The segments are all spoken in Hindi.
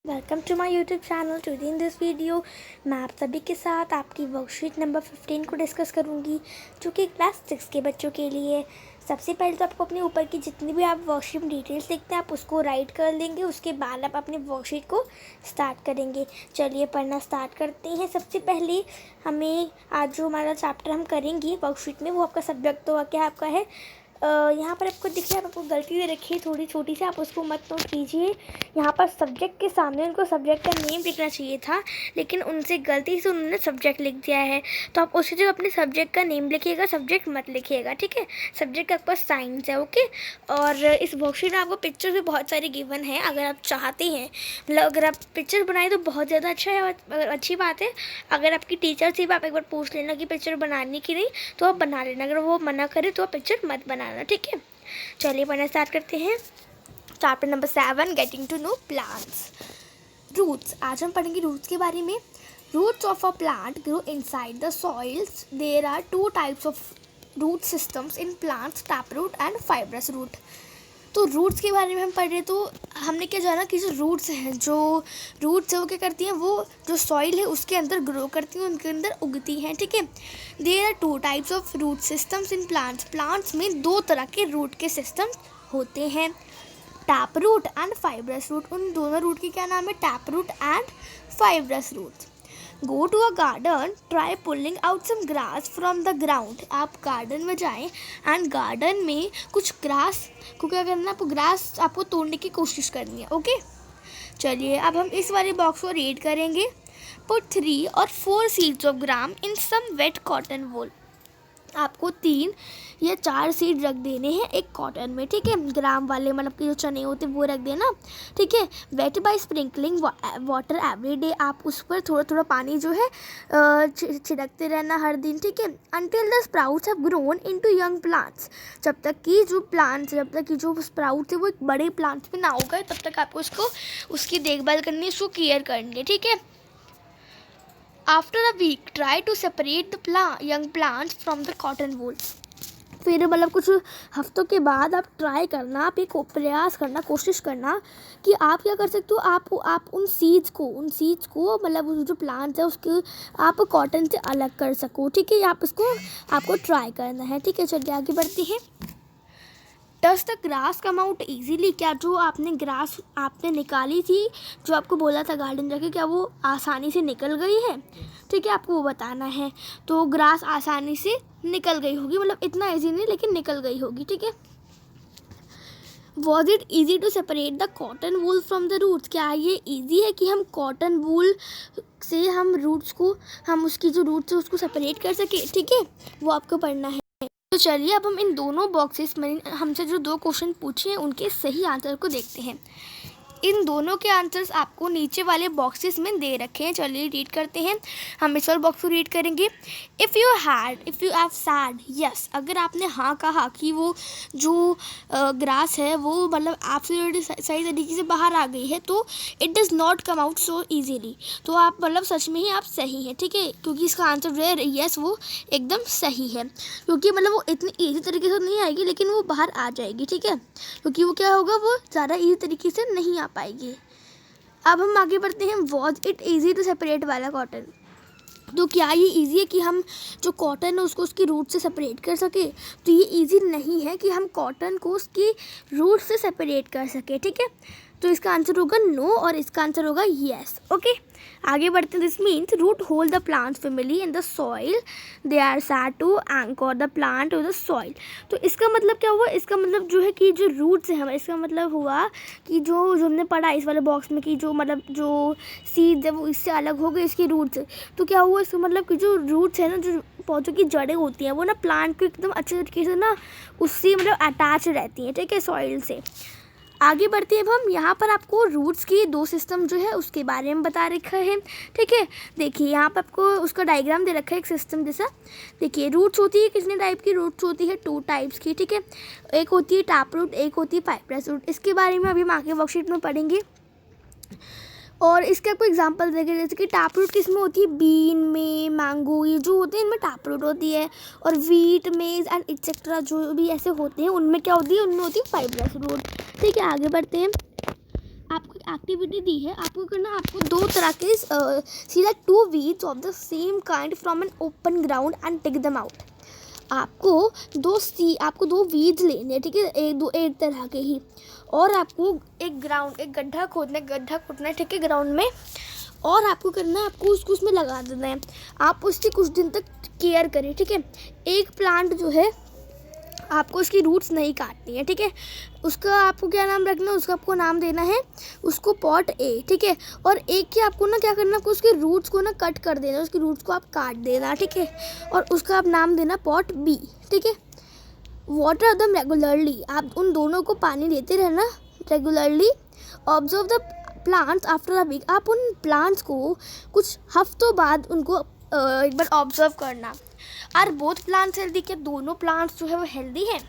Welcome to my YouTube channel. Today in this video मैं आप सभी के साथ आपकी वर्कशीट नंबर 15 को डिस्कस करूंगी, जो कि क्लास 6 के बच्चों के लिए। सबसे पहले तो आपको अपने ऊपर की जितनी भी आप वर्कशीट डिटेल्स लिखते हैं आप उसको राइट कर लेंगे। उसके बाद आप अपनी वर्कशीट को स्टार्ट करेंगे। चलिए पढ़ना स्टार्ट करते हैं। सबसे पहले हमें आज जो हमारा चैप्टर हम करेंगे वर्कशीट में वो आपका सब्जेक्ट तो क्या आपका है। यहाँ पर आपको दिख रहा है, आपको गलती दे रखी है थोड़ी छोटी सी, आप उसको मत नोट कीजिए। यहाँ पर सब्जेक्ट के सामने उनको सब्जेक्ट का नेम लिखना चाहिए था, लेकिन उनसे गलती से उन्होंने सब्जेक्ट लिख दिया है। तो आप उसी जगह अपने सब्जेक्ट का नेम लिखिएगा, सब्जेक्ट मत लिखिएगा, ठीक है। सब्जेक्ट आपके पास साइंस है, ओके। और इस वर्कशीट में आपको पिक्चर भी बहुत सारे गिवन हैं। अगर आप चाहते हैं, मतलब अगर आप पिक्चर बनाए तो बहुत ज़्यादा अच्छा है, अच्छी बात है। अगर आपकी टीचर से भी आप एक बार पूछ लेना कि पिक्चर बनाने की नहीं, तो आप बना लेना। अगर वो मना करे तो आप पिक्चर मत बनाना, ठीक है। चलिए पढ़ना स्टार्ट करते हैं। Chapter number 7, getting to know plants. Roots, आज हम पढ़ेंगे रूट्स के बारे में। Roots of a plant grow inside the soils. There are 2 types of root systems in plants, tap root and fibrous root. तो रूट्स के बारे में हम पढ़ रहे, तो हमने क्या जाना कि जो रूट्स हैं वो क्या करती हैं, वो जो सॉइल है उसके अंदर ग्रो करती हैं, उनके अंदर उगती हैं, ठीक है। There are 2 types of root systems in plants. Plants में 2 तरह के रूट के सिस्टम होते हैं, tap root and fibrous root. उन दोनों रूट की क्या नाम है, tap root and fibrous root. Go to a garden, try pulling out some grass from the ground. आप गार्डन में जाएं एंड गार्डन में कुछ ग्रास को क्या करना है, आपको ग्रास आपको तोड़ने की कोशिश करनी है, ओके। चलिए अब हम इस वाले बॉक्स को रीड करेंगे। पुट 3 और 4 seeds of gram in some wet cotton wool. आपको 3 या 4 सीड रख देने हैं एक कॉटन में, ठीक है। ग्राम वाले मतलब कि जो चने होते हैं वो रख देना, ठीक है। Weight by sprinkling water every day. आप उस पर थोड़ा थोड़ा पानी जो है छिड़कते रहना हर दिन, ठीक है। Until the sprouts have grown into young plants. जब तक कि जो स्प्राउट्स है वो एक बड़े प्लांट्स में ना हो गए, तब तक आपको उसकी देखभाल करनी है, उसको केयर करनी है, ठीक है। After a week, try to separate the young plants from the cotton wool. फिर मतलब कुछ हफ्तों के बाद आप ट्राई करना, आप एक प्रयास करना, कोशिश करना कि आप क्या कर सकते हो, आप उन सीड्स को मतलब जो प्लांट्स है उसके आप कॉटन से अलग कर सको, ठीक है। आपको ट्राई करना है, ठीक है। चलिए आगे बढ़ते हैं। Does the grass come out easily. क्या जो आपने ग्रास आपने निकाली थी, जो आपको बोला था गार्डन जाके, क्या वो आसानी से निकल गई है, ठीक है। आपको वो बताना है। तो ग्रास आसानी से निकल गई होगी, मतलब इतना ईजी नहीं लेकिन निकल गई होगी, ठीक है। Was it easy to separate the cotton wool from the roots. क्या ये ईजी है कि हम कॉटन वूल से हम उसकी जो रूट्स है उसको सेपरेट कर सके, ठीक है। वो आपको पढ़ना है। तो चलिए अब हम इन दोनों बॉक्सेस में हमसे जो 2 क्वेश्चन पूछे हैं उनके सही आंसर को देखते हैं। इन दोनों के आंसर्स आपको नीचे वाले बॉक्सेस में दे रखे हैं। चलिए रीड करते हैं। हम इस वाले बॉक्स को रीड करेंगे। If you have sad yes. अगर आपने हाँ कहा कि वो जो ग्रास है वो मतलब आपसे सही तरीके से बाहर आ गई है, तो it does not come out so easily. तो आप मतलब सच में ही आप सही हैं, ठीक है, क्योंकि इसका आंसर जो है यस वो एकदम सही है। क्योंकि मतलब वो इतनी ईजी तरीके से नहीं आएगी, लेकिन वो बाहर आ जाएगी, ठीक है। क्योंकि वो क्या होगा, वो ज़्यादा ईजी तरीके से नहीं आ पाएगी। अब हम आगे बढ़ते हैं। Was it easy to separate वाला कॉटन। तो क्या ये इजी है कि हम जो कॉटन है उसको उसकी रूट से सेपरेट कर सके। तो ये इजी नहीं है कि हम कॉटन को उसकी रूट से सेपरेट कर सके, ठीक है। तो इसका आंसर होगा नो और इसका आंसर होगा येस, ओके। आगे बढ़ते हैं। This means root hold the plant firmly in the soil. They are said to anchor the plant to the soil. तो इसका मतलब क्या हुआ, इसका मतलब जो है कि जो रूट्स है हमारे, इसका मतलब हुआ कि जो हमने पढ़ा इस वाले बॉक्स में कि जो मतलब जो सीड्स है वो इससे अलग हो गए इसके रूट से। तो क्या हुआ, इसका मतलब कि जो रूट्स है ना, जो पौधों की जड़ें होती हैं वो ना प्लांट को एकदम अच्छे तरीके से ना उससे मतलब अटैच रहती हैं, ठीक है, सॉइल से। आगे बढ़ते हैं। अब हम यहाँ पर आपको रूट्स की 2 सिस्टम जो है उसके बारे में बता रखा है, ठीक है। देखिए यहाँ पर आपको उसका डायग्राम दे रखा है एक सिस्टम जैसा। देखिए रूट्स होती है कितने टाइप की, रूट्स होती है 2 टाइप्स की, ठीक है। एक होती है टैप रूट, एक होती है फाइब्रस रूट। इसके बारे में अभी हम आगे वर्कशीट में पढ़ेंगे। और इसके आपको एग्जांपल देंगे, जैसे कि टैप रूट किस में होती है, बीन में, मैंगो, ये जो होते हैं इनमें टैप रूट होती है। और वीट, मेज एंड एक्सेट्रा जो भी ऐसे होते हैं उनमें क्या होती है, उनमें होती है फाइब्रस रूट, ठीक है। आगे बढ़ते हैं। आपको एक्टिविटी दी है आपको करना, आपको दो तरह के select 2 weeds of the same kind from an open ground and tick them out. आपको दो वीड्स लेने, ठीक है, एक तरह के ही, और आपको एक गड्ढा खोदना है, ठीक है, ग्राउंड में, और आपको करना है, आपको उसको उसमें लगा देना है। आप उसकी कुछ दिन तक केयर करें, ठीक है। एक प्लांट जो है आपको उसकी रूट्स नहीं काटनी है, ठीक है। उसका आपको क्या नाम रखना है, उसका आपको नाम देना है उसको पॉट ए, ठीक है। और एक की आपको ना क्या करना है, आपको उसके रूट्स को ना कट कर देना, उसकी रूट्स को आप काट देना, ठीक है। और उसका आप नाम देना पॉट बी, ठीक है। वाटर दम रेगुलरली, आप उन दोनों को पानी देते रहना regularly. Observe the plants after a week, आप उन प्लांट्स को कुछ हफ्तों बाद उनको एक बार ऑब्जर्व करना। आर बोथ प्लांट्स हेल्दी, क्या दोनों प्लांट्स जो है वो हेल्दी है,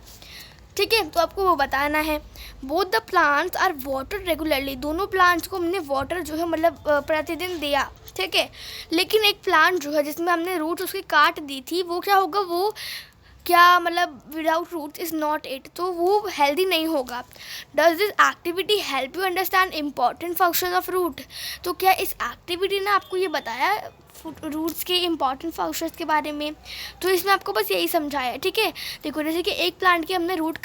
ठीक है। तो आपको वो बताना है। Both the plants are water regularly, दोनों प्लांट्स को हमने वाटर जो है मतलब प्रतिदिन दिया, ठीक है। लेकिन एक प्लांट जो है जिसमें हमने रूट उसकी काट दी थी, वो क्या होगा, वो क्या मतलब without root is not it, तो वो हेल्दी नहीं होगा। Does this activity help you understand important function of root, तो क्या इस एक्टिविटी ने आपको ये बताया रूट्स के इम्पॉर्टेंट फंक्शंस के बारे में। तो इसमें आपको बस यही समझाया, ठीक है। देखो जैसे कि एक प्लांट की हमने रूट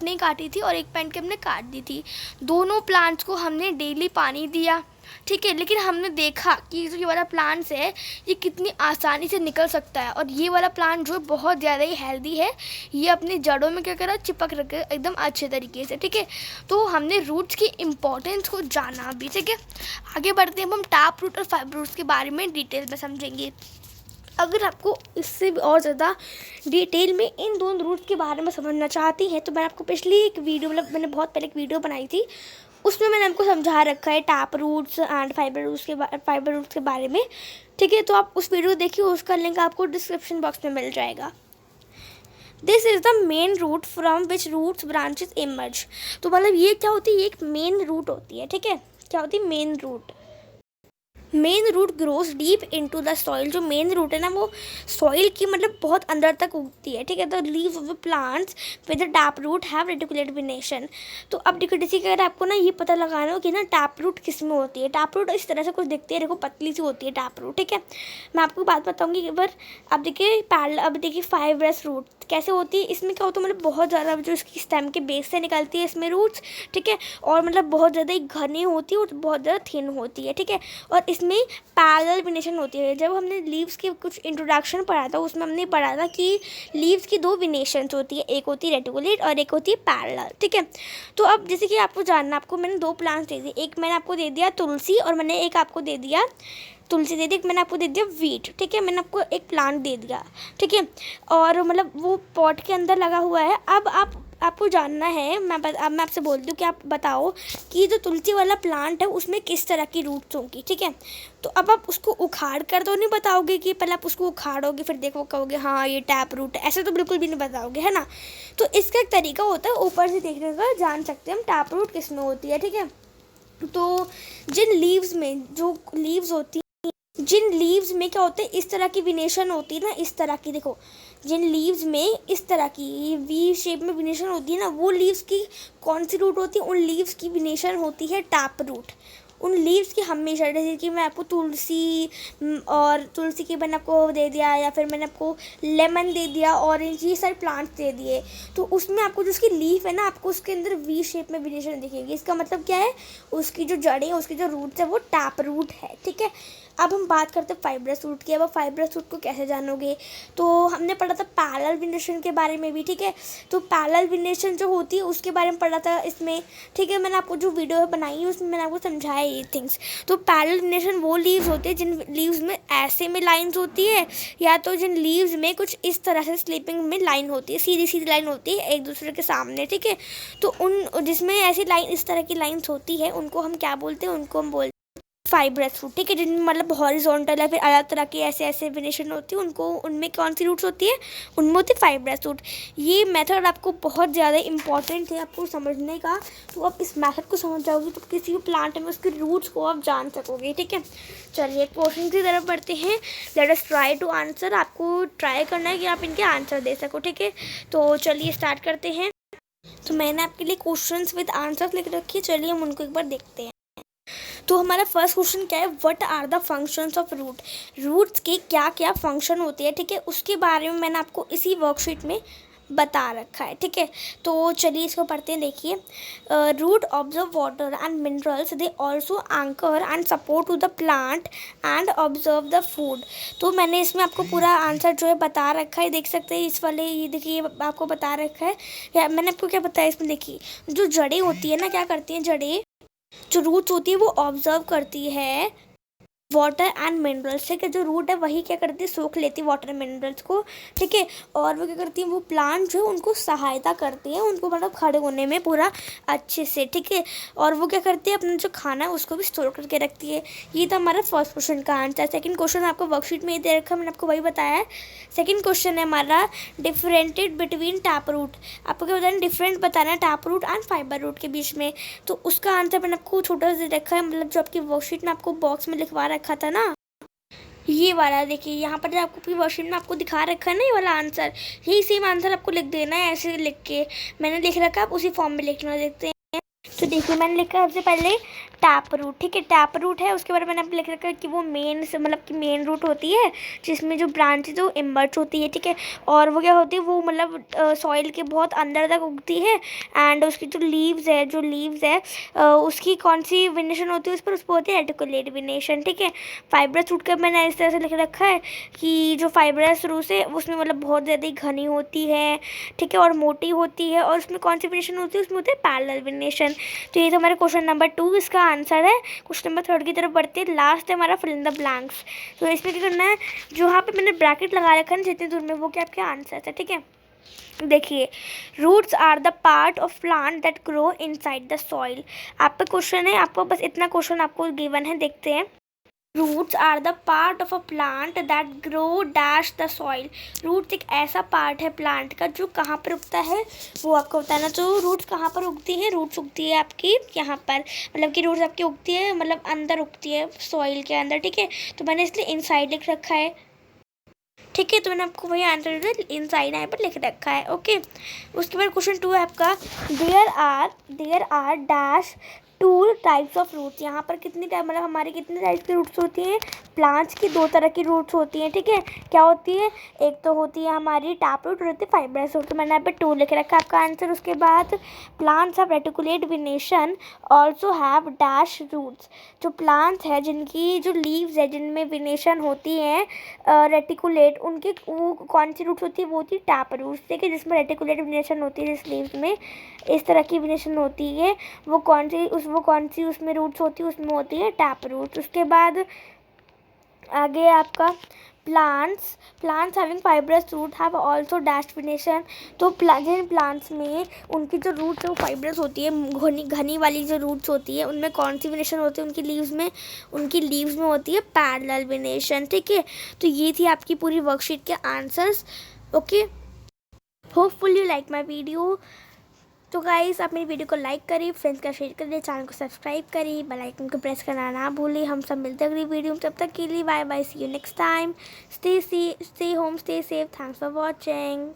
नहीं काटी थी और एक प्लांट की हमने काट दी थी, दोनों प्लांट्स को हमने डेली पानी दिया, ठीक है। लेकिन हमने देखा कि जो ये वाला प्लांट्स है ये कितनी आसानी से निकल सकता है, और ये वाला प्लांट जो है बहुत ज़्यादा ही हेल्दी है, ये अपनी जड़ों में क्या करा, चिपक रखे एकदम अच्छे तरीके से, ठीक है। तो हमने रूट्स की इम्पोर्टेंस को जाना भी, ठीक है। आगे बढ़ते हैं, हम टैप रूट और फाइबर रूट्स के बारे में डिटेल में समझेंगे। अगर आपको इससे भी और ज़्यादा डिटेल में इन दोनों रूट्स के बारे में समझना चाहती हैं तो मैंने आपको पिछली एक वीडियो, मतलब मैंने बहुत पहले एक वीडियो बनाई थी, उसमें मैंने आपको समझा रखा है tap roots and fibre roots के बारे में, ठीक है। तो आप उस वीडियो को देखिए, उसका लिंक आपको डिस्क्रिप्शन बॉक्स में मिल जाएगा। This is the main root from which roots branches emerge, तो मतलब ये क्या होती है, ये एक मेन रूट होती है, ठीक है। क्या होती है, main root. Main root grows deep into the soil, जो मेन रूट है ना वो सॉइल की मतलब बहुत अंदर तक उगती है, ठीक है। The leaves of the plants with the tap root have reticulate venation. तो अब देखो जैसे कि अगर आपको ना ये पता लगाना हो कि ना टैप रूट किस में होती है, टैप रूट इस तरह से कुछ दिखती है, देखो पतली सी होती है टैप रूट, ठीक है। मैं आपको बात बताऊँगी एक बार। अब देखिए अब देखिए फाइब्रस रूट कैसे होती है, इसमें क्या होता है, मतलब बहुत ज़्यादा जो इसकी स्टेम के बेस से निकलती है इसमें रूट्स, ठीक है। और मतलब बहुत ज़्यादा ही घनी होती है और बहुत ज़्यादा थिन होती है, ठीक है। और इसमें पैरेलल वेनेशन होती है। जब हमने लीव्स के कुछ इंट्रोडक्शन पढ़ा था उसमें हमने पढ़ा था कि लीव्स की 2 वेनेशंस होती है, एक होती है रेटिकुलेट और एक होती है पैरेलल, ठीक है। तो अब जैसे कि आपको जानना, आपको मैंने 2 प्लांट्स दे दिए, एक मैंने आपको दे दिया तुलसी और मैंने एक आपको दे दिया तुलसी दे दी, मैंने आपको दे दिया वीट, ठीक है। मैंने आपको एक प्लांट दे दिया, ठीक है, और मतलब वो पॉट के अंदर लगा हुआ है। अब आपको जानना है, अब मैं आपसे बोलती हूँ कि आप बताओ कि जो तुलसी वाला प्लांट है उसमें किस तरह की रूट्स होंगी, ठीक है। तो अब आप उसको उखाड़ कर तो नहीं बताओगे कि पहले आप उसको उखाड़ोगे फिर देखो कहोगे हाँ ये टैप रूट है, ऐसे तो बिल्कुल भी नहीं बताओगे, है ना। तो इसका एक तरीका होता है ऊपर से देखने का, जान सकते हैं हम टैप रूट किस में होती है, ठीक है। तो जिन लीव्स में क्या होता है, इस तरह की विनेशन होती है ना, इस तरह की, देखो जिन लीव्स में इस तरह की वी शेप में विनेशन होती है ना, वो लीव्स की कौन सी रूट होती है, उन लीव्स की विनेशन होती है टैप रूट। उन लीव्स की हमेशा, जैसे कि मैं आपको तुलसी की मैंने आपको दे दिया, या फिर मैंने आपको लेमन दे दिया, ऑरेंज, ये सारे प्लांट्स दे दिए, तो उसमें आपको जो उसकी लीफ है ना, आपको उसके अंदर वी शेप में वेनेशन दिखेगी। इसका मतलब क्या है, उसकी जो जड़ें, उसकी जो रूट्स है वो टैप रूट है, ठीक है। अब हम बात करते हैं फाइब्रस रूट की। अब आप फाइब्रस रूट को कैसे जानोगे, तो हमने पढ़ा था पैरेलल वेनेशन के बारे में भी, ठीक है। तो पैरेलल वेनेशन जो होती है उसके बारे में पढ़ा था इसमें, ठीक है। मैंने आपको जो वीडियो बनाई है उसमें मैंने आपको समझाया ये थिंग्स। तो पैरेलल वेनेशन वो लीव्स होते हैं जिन लीव्स में ऐसे में लाइन्स होती है, या तो जिन लीव्स में कुछ इस तरह से स्लीपिंग में लाइन होती है, सीधी सीधी लाइन होती है एक दूसरे के सामने, ठीक है। तो उन जिसमें ऐसी लाइन, इस तरह की लाइन्स होती है, उनको हम क्या बोलते हैं, उनको हम बोलते हैं फाइब्रस रूट, ठीक है। जिनमें मतलब हॉरिजॉन्टल या फिर अलग तरह की ऐसे वेनेशन होती है, उनमें कौन सी रूट्स होती है, उनमें होती है फाइब्रस रूट। ये मेथड आपको बहुत ज़्यादा इंपॉर्टेंट है आपको समझने का। तो आप इस मेथड को समझ जाओगे तो किसी भी प्लांट में उसके रूट्स को आप जान सकोगे, ठीक है। चलिए क्वेश्चन की तरफ बढ़ते हैं। Let us try to answer. आपको ट्राई करना है कि आप इनके आंसर दे सको, ठीक है। तो चलिए स्टार्ट करते हैं। तो मैंने आपके लिए क्वेश्चंस विद आंसर्स लिख रखी है, चलिए हम उनको एक बार देखते हैं। तो हमारा फर्स्ट क्वेश्चन क्या है, what are the functions of root. Roots के क्या क्या फंक्शन होते हैं, ठीक है, उसके बारे में मैंने आपको इसी वर्कशीट में बता रखा है, ठीक है। तो चलिए इसको पढ़ते हैं। देखिए, root observe water and minerals, they also anchor and support to the plant and observe the food. तो मैंने इसमें आपको पूरा आंसर जो है बता रखा है, देख सकते हैं इस वाले, ये देखिए आपको बता रखा है। या मैंने आपको क्या बताया इसमें, देखिए जो जड़ें होती है ना, क्या करती हैं जड़ें, जो रूट्स होती है वो ऑब्जर्व करती है वाटर एंड मिनरल्स, ठीक है। जो रूट है वही क्या करती है, सोख लेती है वाटर मिनरल्स को, ठीक है। और वो क्या करती है, वो प्लांट जो है उनको सहायता करती है, उनको मतलब खड़े होने में पूरा अच्छे से, ठीक है। और वो क्या करती है, अपना जो खाना है उसको भी स्टोर करके रखती है। ये था हमारा फर्स्ट क्वेश्चन का आंसर। सेकंड क्वेश्चन आपको वर्कशीट में दे रखा है, मैंने आपको वही बताया है। सेकंड क्वेश्चन है हमारा, डिफरेंटेड बिटवीन टैप रूट। आपको क्या बताना, डिफरेंट बताना है tap root and fibre root के बीच में। तो उसका आंसर मैंने आपको छोटा सा दे रखा है, मतलब जो आपकी वर्कशीट में आपको बॉक्स में लिखवा रखा था ना, ये वाला देखिए यहाँ पर जो आपको पूरी वर्कशीट में आपको दिखा रखा है ना, ये वाला आंसर, यही सेम आंसर आपको लिख देना है, ऐसे लिख के मैंने लिख रखा है, आप उसी फॉर्म में लिखना। देखते हैं, तो देखिए मैंने लिखा सबसे पहले टैप रूट, ठीक है। टैप रूट है, उसके बाद मैंने आपको लिख रखा है कि वो मेन से मतलब कि मेन रूट होती है, जिसमें जो ब्रांच जो इमर्ज होती है, ठीक है। और वो क्या होती है, वो मतलब सॉइल के बहुत अंदर तक उगती है। एंड उसकी जो लीव्स है उसकी कौन सी वेनेशन होती है उस पर, उस पर होती है रेटिकुलेट वेनेशन, ठीक है। फाइब्रस रूट का मैंने इस तरह से लिख रखा है कि जो फाइब्रस रूट है उसमें मतलब बहुत ज़्यादा घनी होती है, ठीक है, और मोटी होती है। और उसमें कौन सी वेनेशन होती है, उसमें होती है पैरेलल वेनेशन। तो ये तो हमारा क्वेश्चन नंबर 2 इसका आंसर है। क्वेश्चन नंबर 3 की तरफ बढ़ते हैं, लास्ट है हमारा फिल इन द ब्लैंक्स। तो इसमें क्या करना है, जो यहाँ पे मैंने ब्रैकेट लगा रखा है जितनी दूर में, वो क्या आपके आंसर है, ठीक है। देखिए, roots are the part of plant that grow inside the soil. आप पे क्वेश्चन है, आपको बस इतना क्वेश्चन आपको गिवन है, देखते हैं। Roots are the part of a plant that grow dash the soil. Roots एक ऐसा पार्ट है प्लांट का जो कहाँ पर उगता है, वो आपको बताना। तो रूट्स कहाँ पर उगती है, रूट्स उगती है आपकी यहाँ पर, मतलब कि रूट्स आपकी उगती है मतलब अंदर उगती है सॉइल के अंदर, ठीक है। तो मैंने इसलिए इनसाइड लिख रखा है, ठीक है। तो मैंने आपको वही आंसर इनसाइड यहाँ पर लिख रखा है, ओके। उसके बाद क्वेश्चन 2 है आपका, there are dash 2 types of roots. यहाँ पर कितनी टाइप मतलब हमारी कितने टाइप्स की रूट्स होती हैं, प्लांट्स की 2 तरह की रूट्स होती हैं, ठीक है। क्या होती है, एक तो होती है हमारी टैप रूट और होती है फाइब्रस रूट। तो मैंने यहाँ पे 2 लिख रखा है आपका आंसर। उसके बाद plants have reticulate venation also have dash roots. जो प्लांट्स है जिनकी जो लीव्स है जिनमें वेनेशन होती है रेटिकुलेट, उनके वो कौन सी रूट्स होती है, वो होती है टैप रूट्स, ठीक है। जिसमें रेटिकुलेट वेनेशन होती है, जिस लीव्स में इस तरह की वेनेशन होती है, वो कौन सी उसमें रूट्स होती है, उसमें होती है टैप रूट्स। उसके बाद आगे आपका plants having fibrous root have also dash venation. तो जिन प्लांट्स में उनकी जो रूट्स है वो फाइब्रस होती है, घनी वाली जो रूट्स होती है, उनमें कौन सी वेनेशन होती है, उनकी लीव्स में होती है पैरेलल वेनेशन, ठीक है। तो ये थी आपकी पूरी वर्कशीट के answers, okay. Hopeful you like my video. तो गाइस, आप मेरी वीडियो को लाइक करिए, फ्रेंड्स का शेयर करिए, चैनल को सब्सक्राइब करिए, बेल आइकन को प्रेस करना ना भूलिए। हम सब मिलते हैं अगली वीडियो में, तब तक के लिए bye bye, see you next time. Stay home, stay safe, thanks for watching.